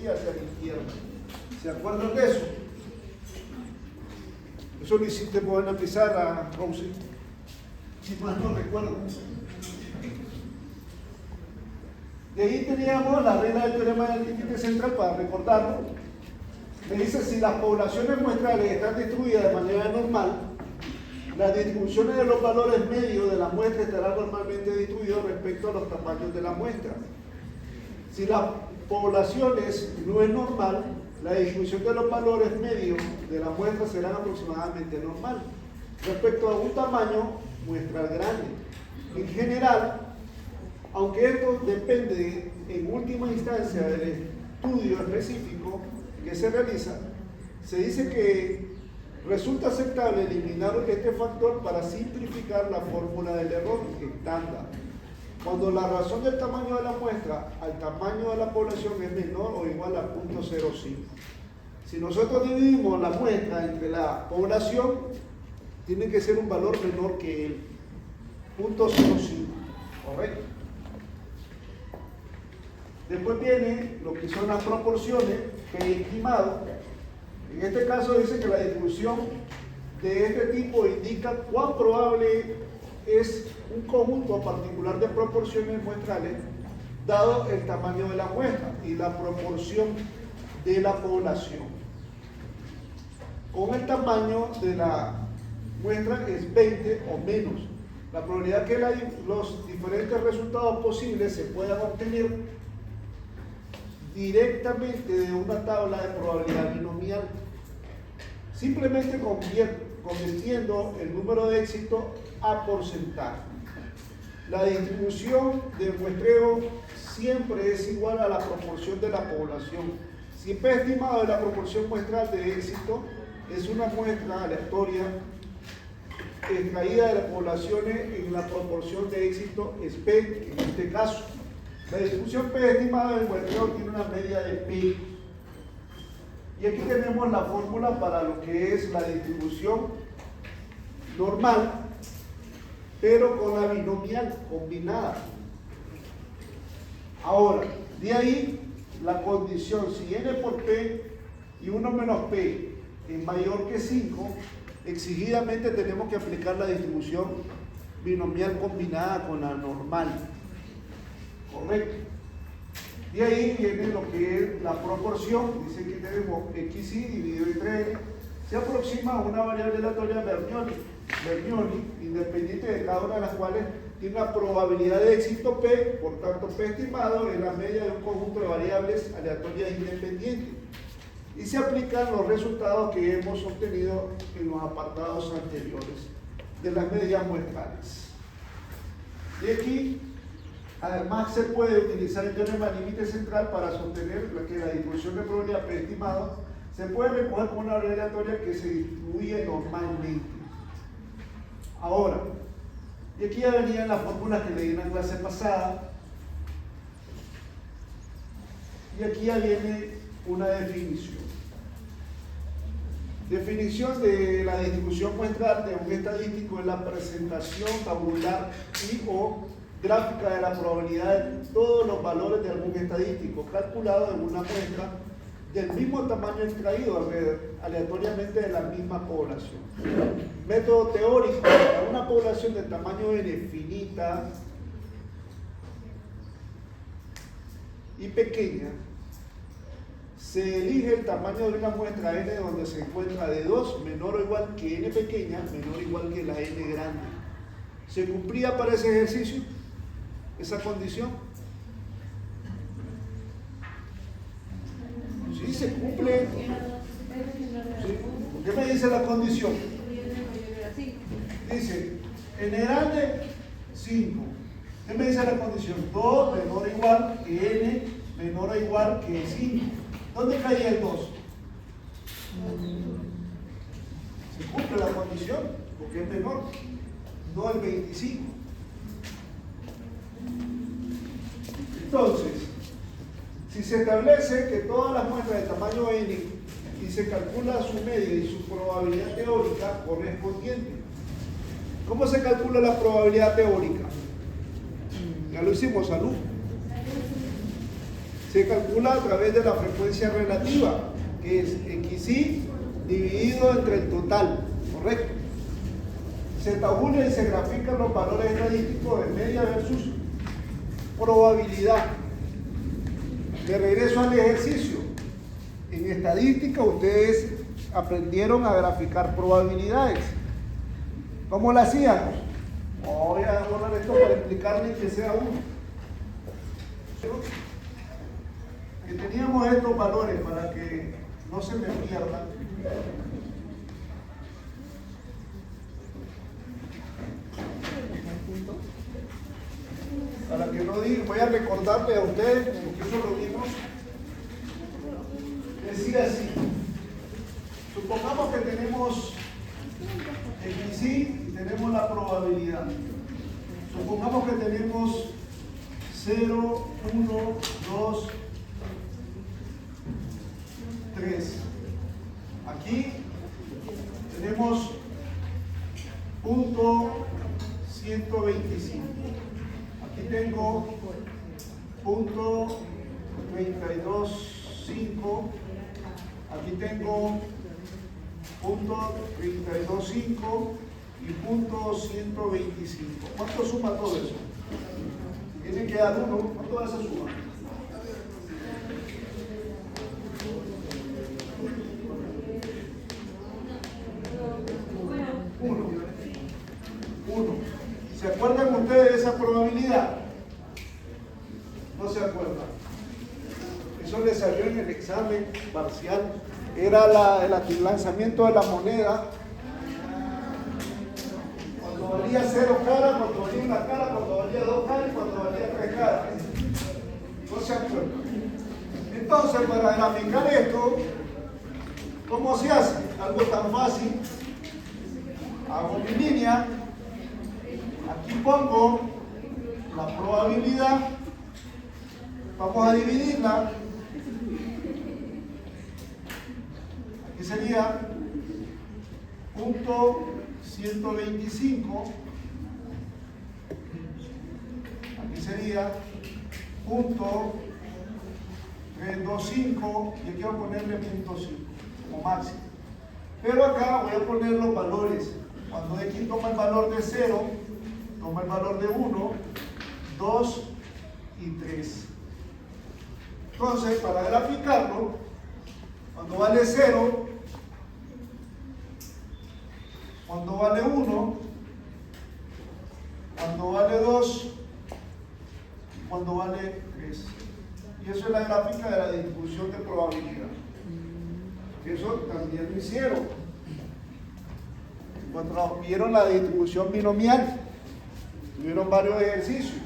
y hacia la izquierda. ¿Se acuerdan de eso? Eso lo hiciste en la pizarra, Rosy. Si más no recuerdo. De ahí teníamos la regla del teorema del límite central para recordarlo. Me dice, si las poblaciones muestrales están distribuidas de manera normal, las distribuciones de los valores medios de la muestra estarán normalmente distribuidos respecto a los tamaños de la muestra. Si la población no es normal, la distribución de los valores medios de la muestra será aproximadamente normal respecto a un tamaño muestral grande. En general, aunque esto depende en última instancia del estudio específico que se realiza, se dice que resulta aceptable eliminar este factor para simplificar la fórmula del error estándar. Cuando la razón del tamaño de la muestra al tamaño de la población es menor o igual a 0.05. Si nosotros dividimos la muestra entre la población, tiene que ser un valor menor que el 0.05, ¿correcto? Después viene lo que son las proporciones, P estimado. En este caso dice que la distribución de este tipo indica cuán probable es un conjunto particular de proporciones muestrales dado el tamaño de la muestra y la proporción de la población. Con el tamaño de la muestra es 20 o menos. La probabilidad que los diferentes resultados posibles se puedan obtener directamente de una tabla de probabilidad binomial, simplemente convirtiendo el número de éxito a porcentaje. La distribución de muestreo siempre es igual a la proporción de la población. Si P estimado de la proporción muestral de éxito es una muestra aleatoria extraída de las poblaciones en la proporción de éxito es P en este caso. La distribución P estimada del muestreo tiene una media de P. Y aquí tenemos la fórmula para lo que es la distribución normal, pero con la binomial combinada. Ahora, de ahí la condición, si n por P y 1 menos P es mayor que 5, exigidamente tenemos que aplicar la distribución binomial combinada con la normal. Correcto. De ahí viene lo que es la proporción. Dice que tenemos xy dividido entre n. Se aproxima a una variable aleatoria Bernoulli, independiente de cada una de las cuales tiene una probabilidad de éxito P, por tanto P estimado es la media de un conjunto de variables aleatorias independientes. Y se aplican los resultados que hemos obtenido en los apartados anteriores de las medidas muestrales. Y aquí además se puede utilizar el teorema del límite central para sostener que la distribución de probabilidad P estimado se puede recoger con una variable aleatoria que se distribuye normalmente. Ahora, y aquí ya venían las fórmulas que leí en la clase pasada, y aquí ya viene una definición. Definición de la distribución muestral de un estadístico es la presentación tabular y o gráfica de la probabilidad de todos los valores de algún estadístico calculado en una muestra del mismo tamaño extraído aleatoriamente de la misma población. Método teórico: para una población de tamaño n finita y pequeña, se elige el tamaño de una muestra n donde se encuentra de 2 menor o igual que n pequeña, menor o igual que la n grande. ¿Se cumplía para ese ejercicio esa condición? Sí, se cumple. ¿Sí? ¿Qué me dice la condición? Dice, n grande, 5. ¿Qué me dice la condición? 2 menor o igual que n menor o igual que 5. ¿Dónde caía el 2? Se cumple la condición porque es menor, no el 25. Entonces, si se establece que todas las muestras de tamaño n y se calcula su media y su probabilidad teórica correspondiente. ¿Cómo se calcula la probabilidad teórica? Ya lo hicimos, salud. se calcula a través de la frecuencia relativa, que es XY dividido entre el total, ¿correcto? Se tabula y se grafican los valores estadísticos de media versus probabilidad. De regreso al ejercicio. En estadística ustedes aprendieron a graficar probabilidades. ¿Cómo lo hacíamos? Voy a poner esto para explicarles que sea uno. Que teníamos estos valores para que no se me pierdan. Para que no digan, voy a recordarle a ustedes, porque eso lo vimos. Decía así: supongamos que tenemos XY y tenemos la probabilidad. Supongamos que tenemos 0, 1, 2, 3. Aquí tenemos punto 125. Aquí tengo punto 32.5. Aquí tengo punto 32.5 y punto 125. ¿Cuánto suma todo eso? Tiene que dar uno. ¿Cuánto da esa suma? Uno. ¿Se acuerdan ustedes de esa probabilidad? ¿No se acuerdan? Eso le salió en el examen parcial. Era el lanzamiento de la moneda. Cuando valía 0 caras, cuando valía 1 cara, cuando valía 2 caras y cuando valía 3 caras. ¿No se acuerdan? Entonces, para graficar esto, ¿cómo se hace? Algo tan fácil. Hago mi línea. Aquí pongo la probabilidad. Vamos a dividirla. Aquí sería punto 125. Aquí sería punto 325. Y aquí voy a ponerle punto 5 como máximo. Pero acá voy a poner los valores. Cuando X toma el valor de 0, toma el valor de 1, 2 y 3. Entonces, para graficarlo, cuando vale 0, cuando vale 1, cuando vale 2, cuando vale 3. Y eso es la gráfica de la distribución de probabilidad. Eso también lo hicieron. Cuando vieron la distribución binomial, tuvieron varios ejercicios.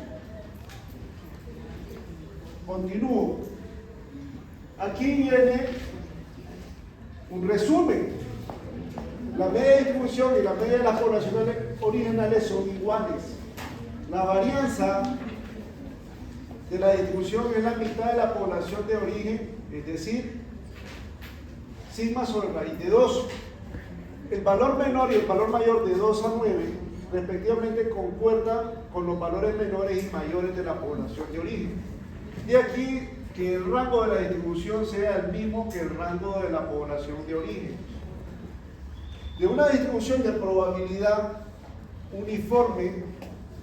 Continúo. Aquí viene un resumen. La media distribución y la media de las poblaciones originales son iguales. La varianza de la distribución es la mitad de la población de origen, es decir, sigma sobre raíz de 2. El valor menor y el valor mayor de 2 a 9 respectivamente concuerdan con los valores menores y mayores de la población de origen. De aquí que el rango de la distribución sea el mismo que el rango de la población de origen. De una distribución de probabilidad uniforme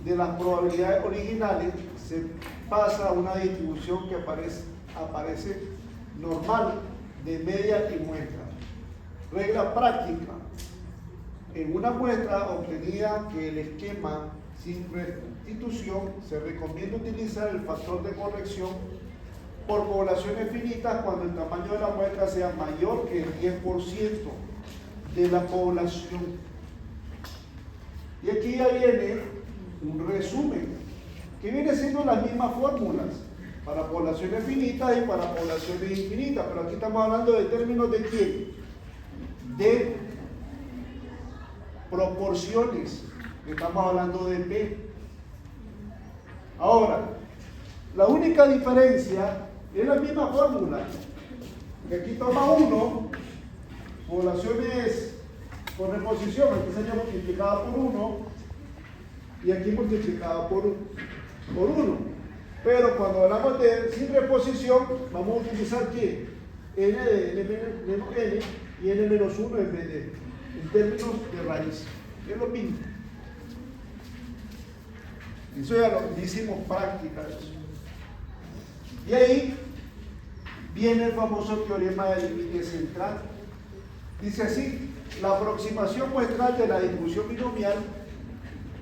de las probabilidades originales se pasa a una distribución que aparece normal de media y muestra. Regla práctica. En una muestra obtenida que el esquema sin restitución, se recomienda utilizar el factor de corrección por poblaciones finitas cuando el tamaño de la muestra sea mayor que el 10% de la población. Y aquí ya viene un resumen, que viene siendo las mismas fórmulas para poblaciones finitas y para poblaciones infinitas, pero aquí estamos hablando de términos de ¿qué? De proporciones, estamos hablando de P. Ahora, la única diferencia es la misma fórmula, que aquí toma 1, poblaciones con reposición, aquí sería multiplicada por 1 y aquí multiplicada por 1. Pero cuando hablamos de sin reposición, vamos a utilizar ¿qué? N de menos N y N menos 1 en vez de, en términos de raíz. Es lo mismo. Eso ya lo hicimos práctica de eso. Y ahí viene el famoso teorema del límite central. Dice así: la aproximación muestral de la distribución binomial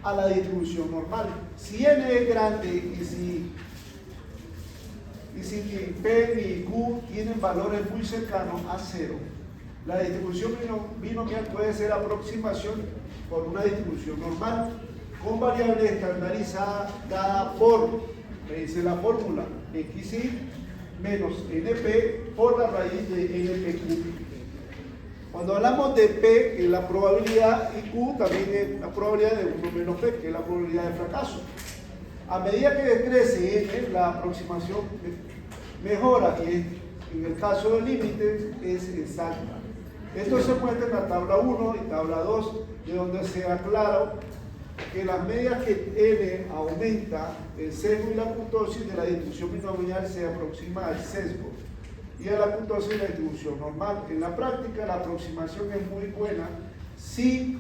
a la distribución normal. Si n es grande y si ni p ni q tienen valores muy cercanos a 0, la distribución binomial puede ser aproximación por una distribución normal con variable estandarizada dada por, me dice la fórmula, xi menos np por la raíz de npq. Cuando hablamos de P, es la probabilidad, y Q también es la probabilidad de 1 menos P, que es la probabilidad de fracaso. A medida que decrece N, la aproximación mejora, y en el caso del límite es exacta. Esto se muestra en la tabla 1 y tabla 2, de donde se aclara que las medidas que N aumenta, el sesgo y la kurtosis de la distribución binomial se aproxima al sesgo y a la kurtosis de la distribución normal. En la práctica, la aproximación es muy buena si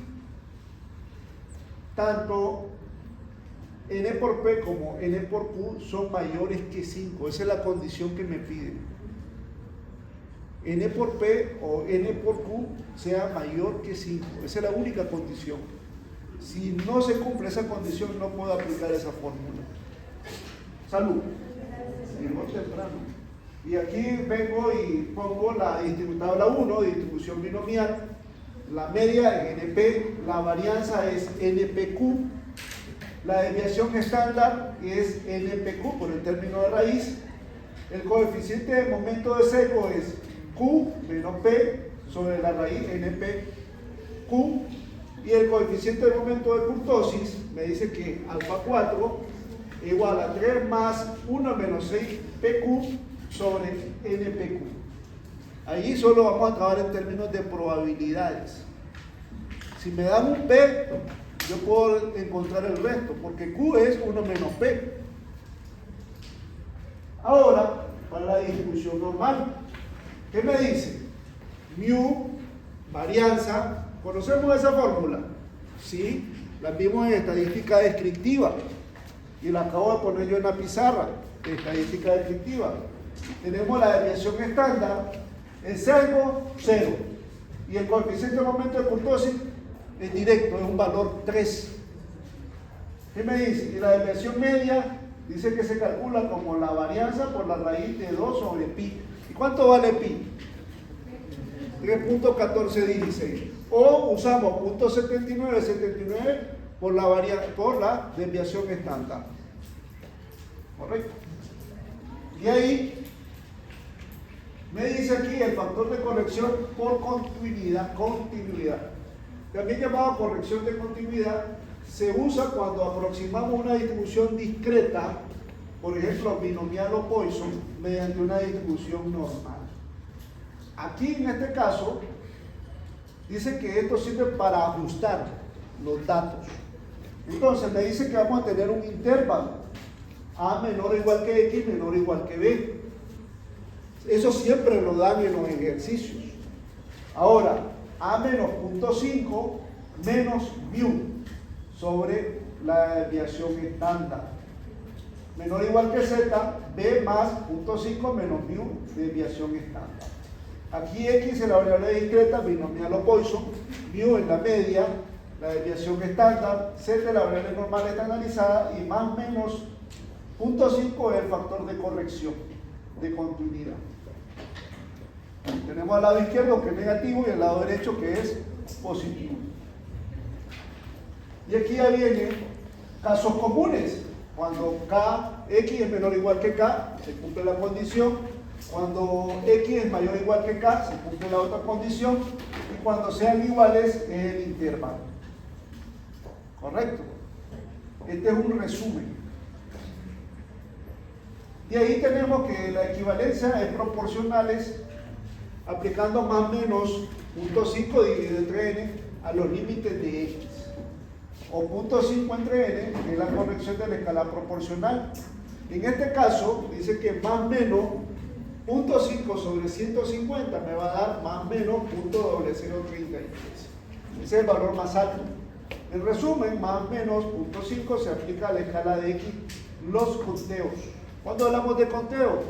tanto N por P como N por Q son mayores que 5. Esa es la condición que me piden. N por P o N por Q sea mayor que 5. Esa es la única condición. Si no se cumple esa condición, no puedo aplicar esa fórmula. Salud. Llegó temprano. Y aquí vengo y pongo la tabla 1, distribución binomial. La media es NP, la varianza es NPQ. La desviación estándar es NPQ por el término de raíz. El coeficiente de momento de sesgo es Q menos P sobre la raíz NPQ. Y el coeficiente de momento de kurtosis me dice que alfa 4 igual a 3 más 1 menos 6 PQ sobre NPQ. Allí solo vamos a trabajar en términos de probabilidades. Si me dan un P, yo puedo encontrar el resto, porque Q es 1 menos P. Ahora, para la distribución normal, ¿qué me dice? Mu, varianza. ¿Conocemos esa fórmula? Sí, la vimos en estadística descriptiva y la acabo de poner yo en la pizarra, estadística descriptiva. Tenemos la desviación estándar, el sesgo 0 y el coeficiente de momento de kurtosis es directo, es un valor 3. ¿Qué me dice? Y la desviación media dice que se calcula como la varianza por la raíz de 2 sobre pi. ¿Y cuánto vale pi? 3.1416. O usamos .7979 por la desviación estándar. ¿Correcto? Y ahí me dice aquí el factor de corrección por continuidad. También llamado corrección de continuidad, se usa cuando aproximamos una distribución discreta, por ejemplo, binomial o Poisson, mediante una distribución normal. Aquí en este caso dice que esto sirve para ajustar los datos. Entonces me dice que vamos a tener un intervalo A menor o igual que X, menor o igual que B. Eso siempre lo dan en los ejercicios. Ahora, A menos 0.5 menos mu sobre la desviación estándar. Menor o igual que Z, B más 0.5 menos mu de desviación estándar. Aquí X es la variable discreta, binomial o Poisson, mu es la media, la desviación estándar, Z es la variable normal estandarizada y más menos 0.5 es el factor de corrección de continuidad. Tenemos al lado izquierdo que es negativo y al lado derecho que es positivo. Y aquí ya vienen casos comunes. Cuando X es menor o igual que K, se cumple la condición. Cuando X es mayor o igual que K, se cumple la otra condición. Y cuando sean iguales, es el intervalo. ¿Correcto? Este es un resumen. Y ahí tenemos que la equivalencia es proporcionales aplicando más o menos 0.5 dividido entre n a los límites de x. O 0.5 entre n, que es la corrección de la escala proporcional. En este caso, dice que más o menos 0.5 sobre 150 me va a dar más o menos 0.0033. Ese es el valor más alto. En resumen, más o menos 0.5 se aplica a la escala de X los conteos. Cuando hablamos de conteo,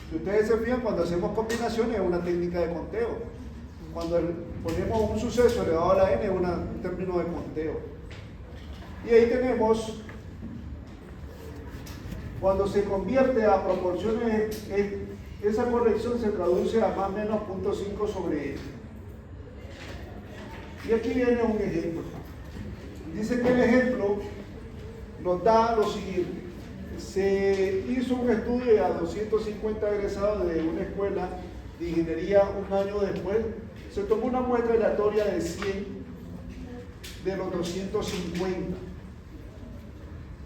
si ustedes se fijan, cuando hacemos combinaciones es una técnica de conteo. Cuando ponemos un suceso elevado a la n es un término de conteo. Y ahí tenemos, cuando se convierte a proporciones, esa corrección se traduce a más o menos 0.5 sobre n. Y aquí viene un ejemplo. Dice que el ejemplo nos da lo siguiente. Se hizo un estudio a 250 egresados de una escuela de ingeniería un año después. Se tomó una muestra aleatoria de 100 de los 250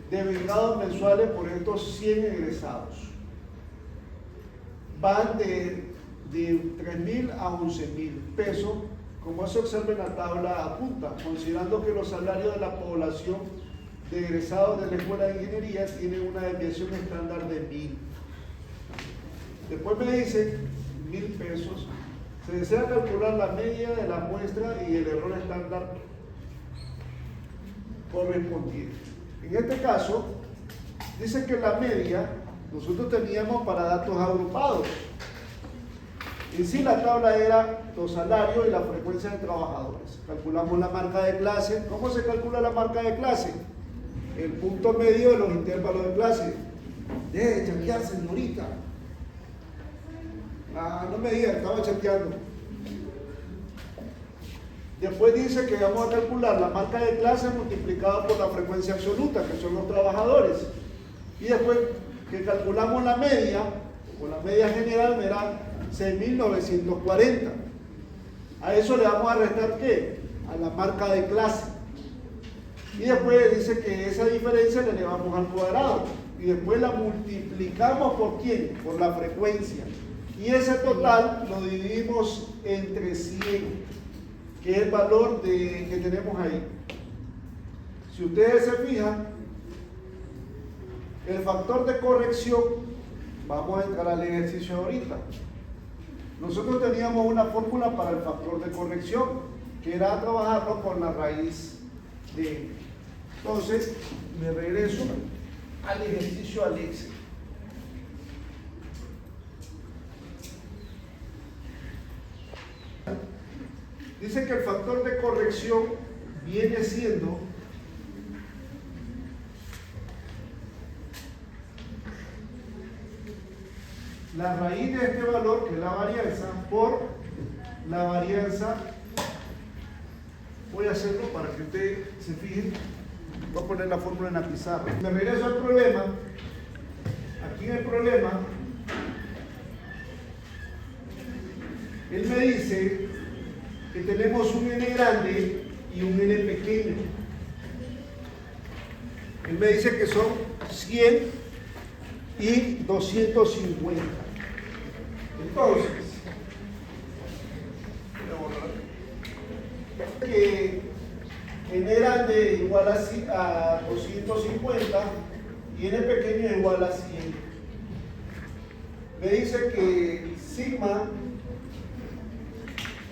devengados mensuales por estos 100 egresados. Van de 3.000 a 11.000 pesos, como se observa en la tabla apunta, considerando que los salarios de la población de egresados de la escuela de ingeniería tienen una desviación estándar de 1.000. Después me dice 1.000 pesos. Se desea calcular la media de la muestra y el error estándar correspondiente. En este caso, dice que la media nosotros teníamos para datos agrupados. En sí la tabla era los salarios y la frecuencia de trabajadores. Calculamos la marca de clase. ¿Cómo se calcula la marca de clase? El punto medio de los intervalos de clase. Deje de chatear, señorita. No me diga, estaba chateando. Después dice que vamos a calcular la marca de clase multiplicada por la frecuencia absoluta, que son los trabajadores. Y después que calculamos la media, o la media general, me da 6.940. A eso le vamos a restar ¿qué? A la marca de clase. Y después dice que esa diferencia la elevamos al cuadrado. Y después la multiplicamos ¿por quién? Por la frecuencia. Y ese total lo dividimos entre 100, que es el valor que tenemos ahí. Si ustedes se fijan, el factor de corrección, vamos a entrar al ejercicio ahorita. Nosotros teníamos una fórmula para el factor de corrección, que era trabajarlo con la raíz de n. Entonces, me regreso al ejercicio al Excel. Dice que el factor de corrección viene siendo la raíz de este valor, que es la varianza, por la varianza. Voy a hacerlo para que ustedes se fijen. Voy a poner la fórmula en la pizarra. Me regreso al problema. Aquí en el problema, él me dice que tenemos un n grande y un n pequeño. Él me dice que son 100 y 250. Entonces, que n grande igual a 250 y n pequeño es igual a 100. Me dice que sigma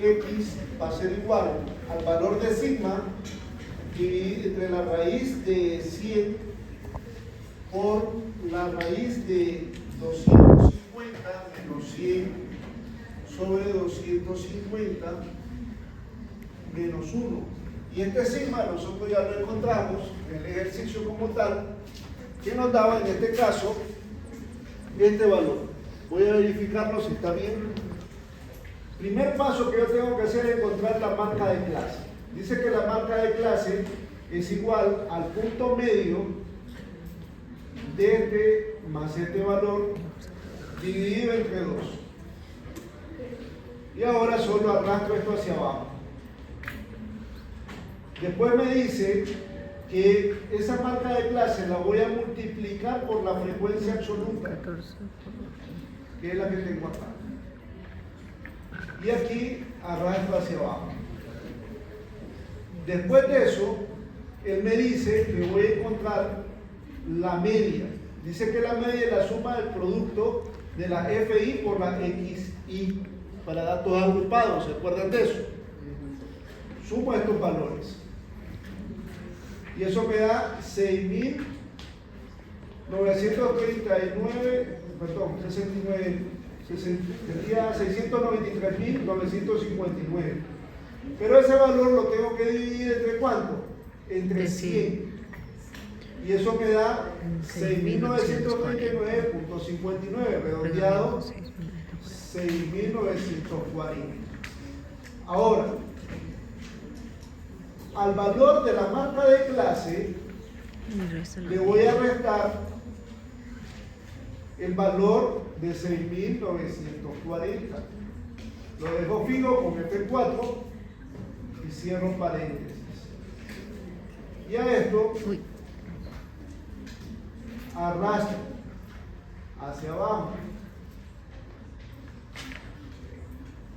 x va a ser igual al valor de sigma dividido entre la raíz de 100 por la raíz de 250 menos 100 sobre 250 menos 1. Y este sigma nosotros ya lo encontramos en el ejercicio como tal, que nos daba en este caso este valor. Voy a verificarlo si está bien. Primer paso que yo tengo que hacer es encontrar la marca de clase. Dice que la marca de clase es igual al punto medio de este más este valor dividido entre 2. Y ahora solo arrastro esto hacia abajo. Después me dice que esa marca de clase la voy a multiplicar por la frecuencia absoluta, que es la que tengo acá. Y aquí arrastro hacia abajo. Después de eso, él me dice que voy a encontrar la media. Dice que la media es la suma del producto de la FI por la XI para datos agrupados, ¿se acuerdan de eso? Sumo estos valores. Y eso me da 6.939, perdón, 69, sería 693.959. Pero ese valor lo tengo que dividir entre ¿cuánto? Entre 100. Y eso me da 6.939.59, redondeado 6.940. Ahora, al valor de la marca de clase le voy a restar el valor de 6.940. Lo dejo fijo con F4 y cierro paréntesis. Y a esto arrastro hacia abajo.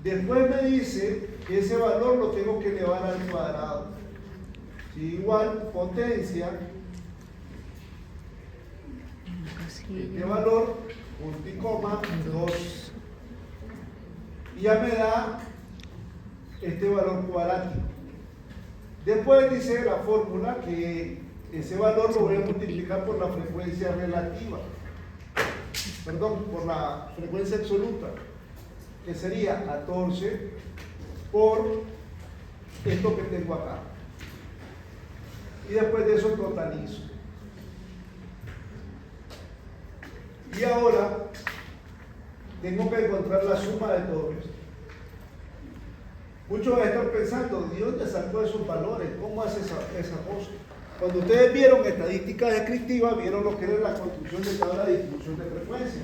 Después me dice que ese valor lo tengo que elevar al cuadrado. Si igual potencia este valor, punto y coma, 2. Y ya me da este valor cuadrático. Después dice la fórmula que ese valor lo voy a multiplicar por la frecuencia relativa. Perdón, por la frecuencia absoluta, que sería 14 por esto que tengo acá. Y después de eso totalizo. Y ahora tengo que encontrar la suma de todo esto. Muchos están pensando, ¿de dónde sacó esos valores? ¿Cómo hace esa cosa? Cuando ustedes vieron estadísticas descriptivas, vieron lo que era la construcción de tabla de distribución de frecuencia.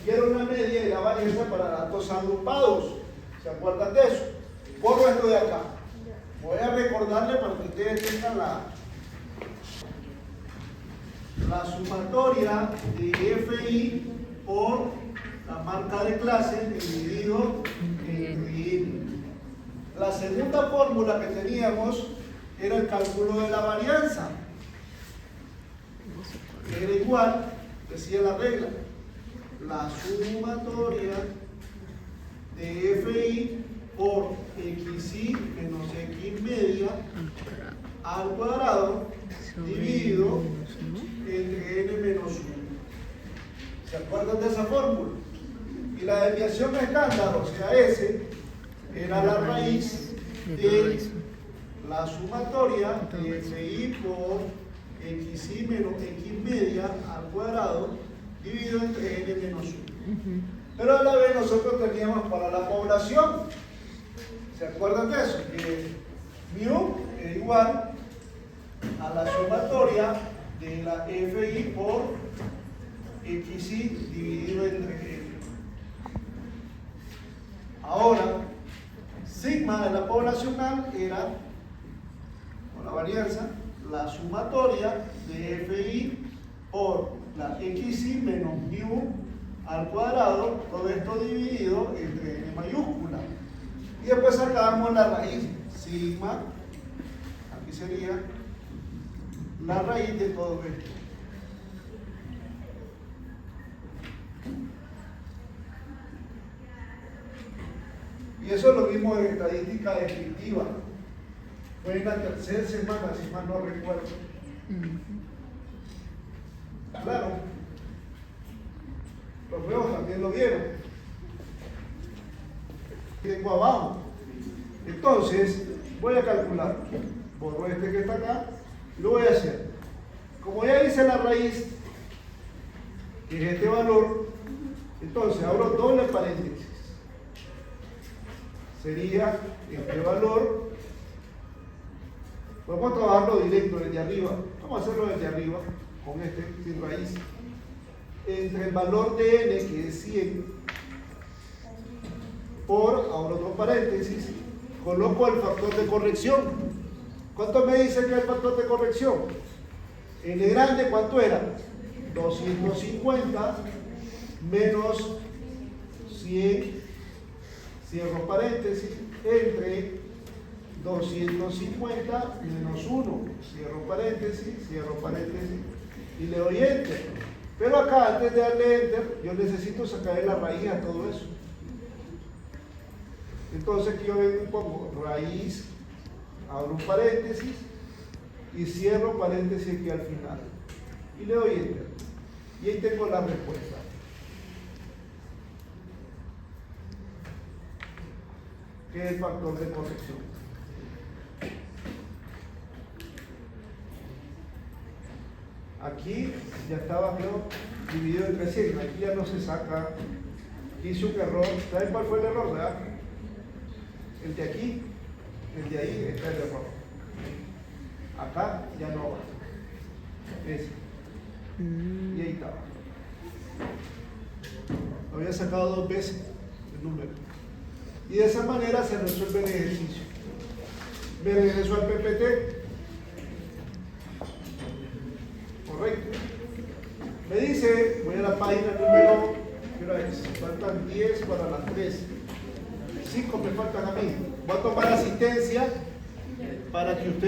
Vieron la media y la varianza para datos agrupados. ¿Se acuerdan de eso? Borro esto de acá. Voy a recordarle para que ustedes tengan la sumatoria de FI por la marca de clase dividido entre I. La segunda fórmula que teníamos era el cálculo de la varianza. Era igual, decía la regla, la sumatoria de FI por XI menos X media al cuadrado dividido entre N menos 1. ¿Se acuerdan de esa fórmula? Y la desviación estándar, o sea, S, era la raíz de la sumatoria de FI por XI menos X media al cuadrado dividido entre N menos 1. Pero a la vez nosotros teníamos para la población, ¿se acuerdan de eso? Que mu es igual a la sumatoria de la FI por XI dividido entre N. Ahora, sigma de la poblacional era, con la varianza, la sumatoria de FI por la XI menos mu al cuadrado, todo esto dividido entre N mayúscula. Y después sacábamos la raíz, sigma, aquí sería la raíz de todo esto. Y eso lo vimos en estadística descriptiva. Fue en la tercera semana, si mal no recuerdo. Claro. Los nuevos también lo vieron. Tengo abajo. Entonces, voy a calcular. Borro este que está acá. Y lo voy a hacer. Como ya hice la raíz, que es este valor, entonces abro doble paréntesis. Sería este valor. Vamos a trabajarlo directo desde arriba. Vamos a hacerlo desde arriba, con este, sin raíz. Entre el valor de n, que es 100, por, abro dos paréntesis, coloco el factor de corrección. ¿Cuánto me dice que es el factor de corrección? N grande, ¿cuánto era? 250 menos 100, cierro paréntesis, entre 250 menos 1, cierro paréntesis, y le doy enter. Pero acá, antes de darle enter, yo necesito sacarle la raíz a todo eso. Entonces aquí yo vengo y pongo raíz, abro un paréntesis y cierro paréntesis aquí al final. Y le doy enter. Y ahí tengo la respuesta. Que es el factor de corrección. Aquí ya estaba dividido entre 100, aquí ya no se saca, hice un error. ¿Saben cuál fue el error, verdad? El de aquí, el de ahí está el error. Acá ya no va. Ese. Y ahí estaba. Lo había sacado 2 veces el número. Y de esa manera se resuelve el ejercicio. Me regreso al PPT. Correcto. Me dice, voy a la página número, ¿qué hora es? Faltan 10 para las 3. 5 me faltan a mí. Voy a tomar asistencia para que usted